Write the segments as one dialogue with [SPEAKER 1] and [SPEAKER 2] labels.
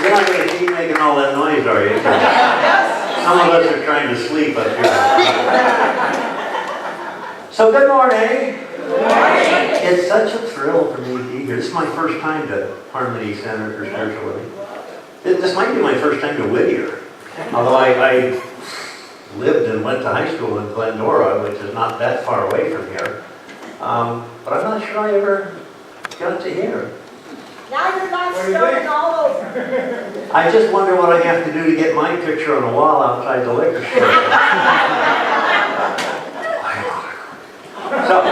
[SPEAKER 1] You're not going to keep making all that noise, are you? Some of us are trying to sleep up here. So good morning.
[SPEAKER 2] Good morning.
[SPEAKER 1] It's such a thrill for me to be here. This is my first time to Harmony Center for Spiritual Living. This might be my first time to Whittier. Although I lived and went to high school in Glendora, which is not that far away from here. But I'm not sure I ever got to here.
[SPEAKER 2] Now you're not starting all over.
[SPEAKER 1] I just wonder what I have to do to get my picture on a wall outside the liquor store. So,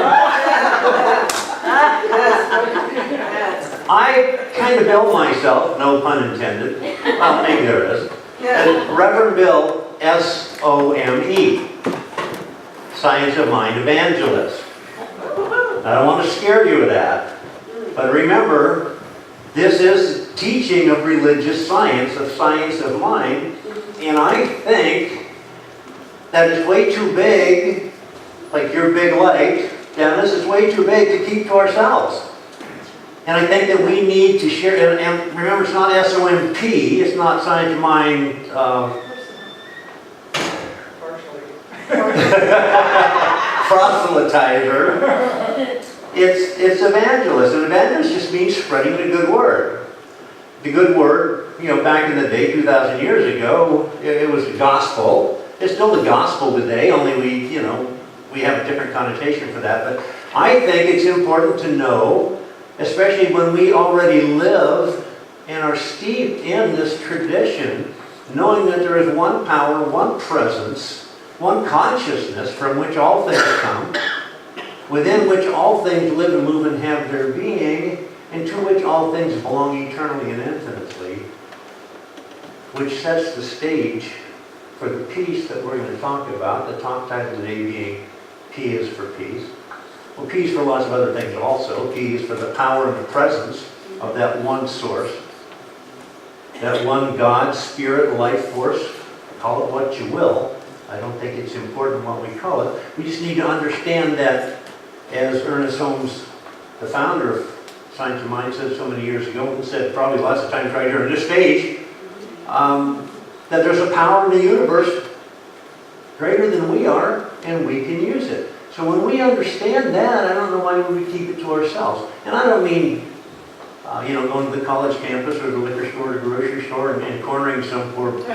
[SPEAKER 1] I kind of billed myself, no pun intended, well maybe there is, as Reverend Bill, S-O-M-E, Science of Mind Evangelist. I don't want to scare you with that, but remember, this is teaching of religious science of mind, and I think that it's way too big, like your big light, Dennis, is way too big to keep to ourselves. And I think that we need to share, and remember, it's not S-O-M-P, it's not science of mind, proselytizer. It's evangelist, and evangelist just means spreading the good word. The good word, back in the day, 2,000 years ago, it was the gospel. It's still the gospel today, only we have a different connotation for that. But I think it's important to know, especially when we already live and are steeped in this tradition, knowing that there is one power, one presence, one consciousness from which all things come, within which all things live and move and have their being, and to which all things belong eternally and infinitely, which sets the stage for the peace that we're going to talk about. The talk title today being P is for peace. Well, P is for lots of other things also. P is for the power and the presence of that one source, that one God, spirit, life force. Call it what you will. I don't think it's important what we call it. We just need to understand that, as Ernest Holmes, the founder of Science of Mind, said so many years ago, and said probably lots of times right here on this stage, that there's a power in the universe greater than we are, and we can use it. So when we understand that, I don't know why we would keep it to ourselves. And I don't mean, going to the college campus or the liquor store or the grocery store and cornering some poor person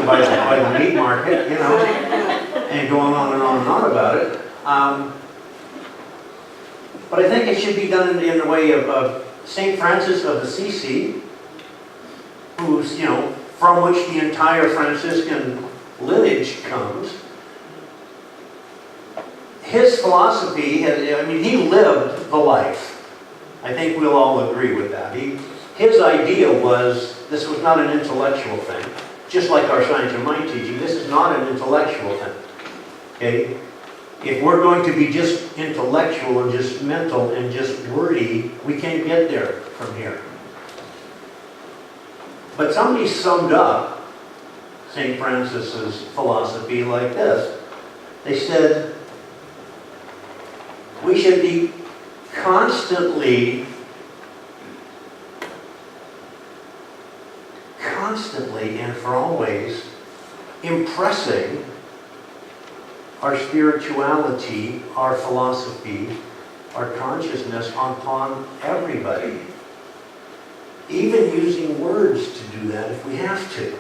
[SPEAKER 1] by the meat market, and going on and on and on about it. But I think it should be done in the way of St. Francis of Assisi, who's, from which the entire Franciscan lineage comes. His philosophy, he lived the life. I think we'll all agree with that. His idea was, this was not an intellectual thing. Just like our Science of Mind teaching, this is not an intellectual thing. Okay? If we're going to be just intellectual and just mental and just wordy, we can't get there from here. But somebody summed up St. Francis's philosophy like this. They said, we should be constantly and for always impressing our spirituality, our philosophy, our consciousness upon everybody. Even using words to do that if we have to.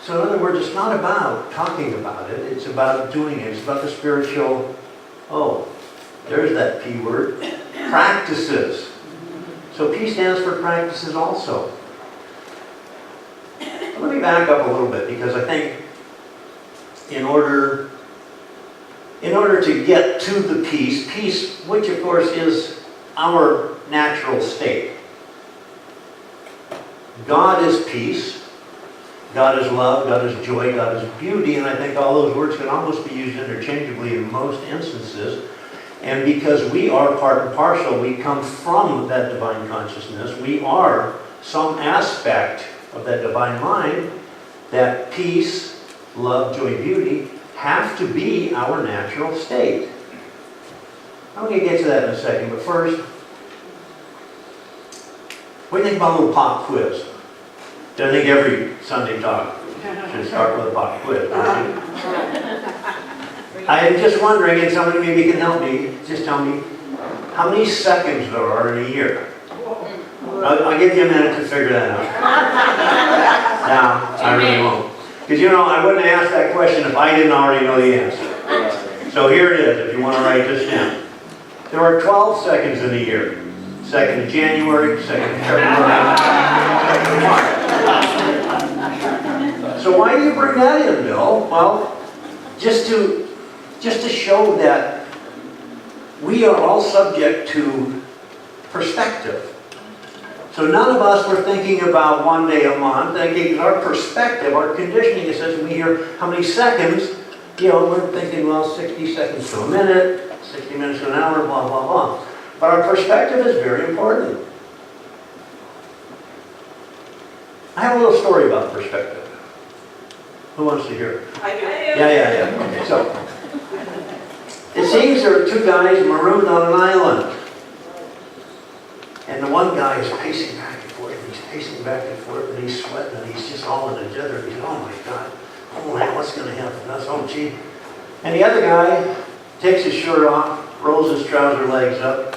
[SPEAKER 1] So in other words, it's not about talking about it, it's about doing it. It's about the spiritual, there's that P word, practices. So P stands for practices also. Let me back up a little bit, because I think in order to get to the peace, which of course is our natural state. God is peace, God is love, God is joy, God is beauty, and I think all those words can almost be used interchangeably in most instances. And because we are part and parcel, we come from that divine consciousness, we are some aspect of that divine mind, that peace, love, joy, beauty have to be our natural state. I'm going to get to that in a second, but first, What do you think about a little pop quiz? I think every Sunday talk should start with a pop quiz. I am just wondering, and somebody maybe can help me, just tell me, how many seconds there are in a year? I'll give you a minute to figure that out. No, I really won't. Because I wouldn't ask that question if I didn't already know the answer. So here it is, if you want to write this down. There are 12 seconds in a year. 2nd of January, 2nd of February, 2nd of March. So why do you bring that in, Bill? Well, just to show that we are all subject to perspective. So none of us were thinking about one day a month, thinking our perspective, our conditioning is as we hear how many seconds, we're thinking, well, 60 seconds to a minute, 60 minutes to an hour, blah, blah, blah. But our perspective is very important. I have a little story about perspective. Who wants to hear it?
[SPEAKER 2] I do.
[SPEAKER 1] Yeah. Okay, so it seems there are 2 guys marooned on an island. And the one guy is pacing back and forth, and he's pacing back and forth, and he's sweating, and he's just all in the jither. He's, oh my God, oh man, what's going to happen? That's, oh gee. And the other guy takes his shirt off, rolls his trouser legs up,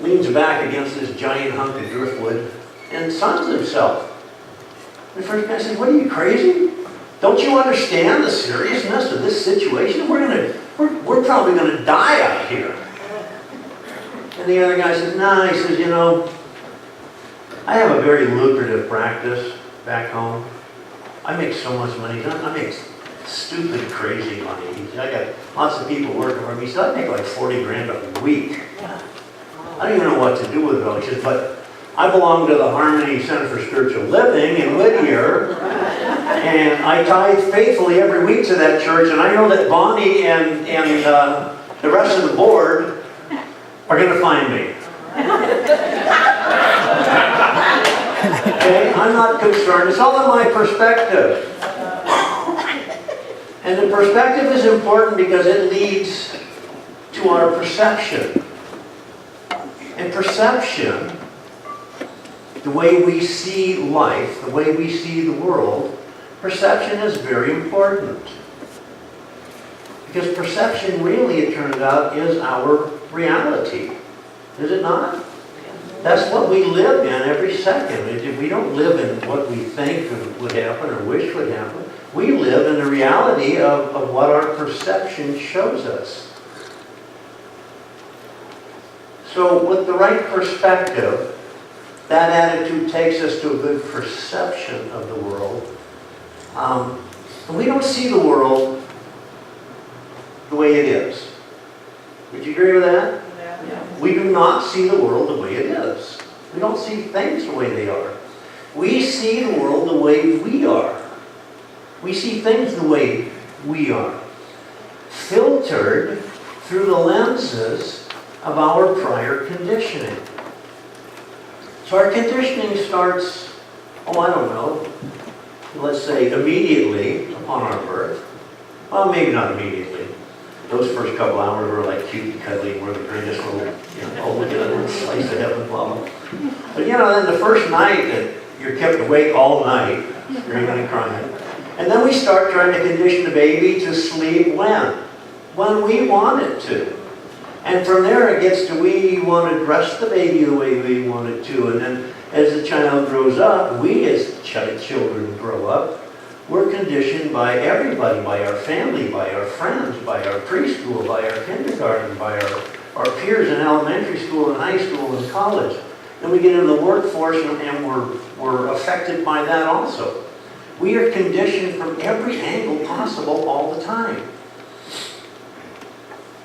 [SPEAKER 1] leans back against this giant hunk of driftwood, and suns himself. The first guy says, what are you, crazy? Don't you understand the seriousness of this situation? We're probably going to die out here. And the other guy says, nah, he says, I have a very lucrative practice back home. I make so much money. I make stupid, crazy money. I got lots of people working for me. He said, I make like 40 grand a week. I don't even know what to do with it all. He says, but I belong to the Harmony Center for Spiritual Living in Whittier, and I tithe faithfully every week to that church, and I know that Bonnie and the rest of the board are going to find me. Okay? I'm not concerned. It's all in my perspective. And the perspective is important because it leads to our perception. And perception, the way we see life, the way we see the world, perception is very important. Because perception really, it turns out, is our reality. Is it not? That's what we live in every second. We don't live in what we think would happen or wish would happen. We live in the reality of what our perception shows us. So with the right perspective, that attitude takes us to a good perception of the world. And we don't see the world the way it is. Would you agree with that?
[SPEAKER 2] Yeah.
[SPEAKER 1] We do not see the world the way it is. We don't see things the way they are. We see the world the way we are. We see things the way we are. Filtered through the lenses of our prior conditioning. So our conditioning starts, I don't know, let's say immediately upon our birth. Well, maybe not immediately. Those first couple hours were like cute and cuddly, we're the greatest little, oh look at that little slice of heaven, blah, blah. But then the first night that you're kept awake all night, screaming and crying. And then we start trying to condition the baby to sleep when? When we want it to. And from there it gets to we want to dress the baby the way we want it to. And then as the child grows up, we as children grow up, we're conditioned by everybody, by our family, by our friends, by our preschool, by our kindergarten, by our peers in elementary school and high school and college. Then we get into the workforce and we're affected by that also. We are conditioned from every angle possible all the time.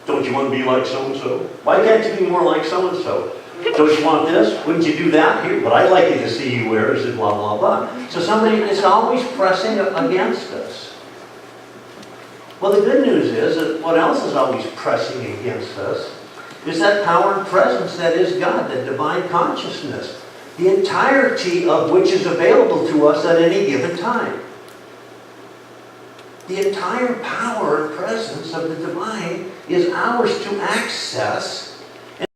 [SPEAKER 1] Don't you want to be like so-and-so? Why can't you be more like so-and-so? Don't you want this? Wouldn't you do that? Here, but I'd like you to see you wear it, blah, blah, blah. So somebody is always pressing against us. Well, the good news is that what else is always pressing against us is that power and presence that is God, that divine consciousness, the entirety of which is available to us at any given time. The entire power and presence of the divine is ours to access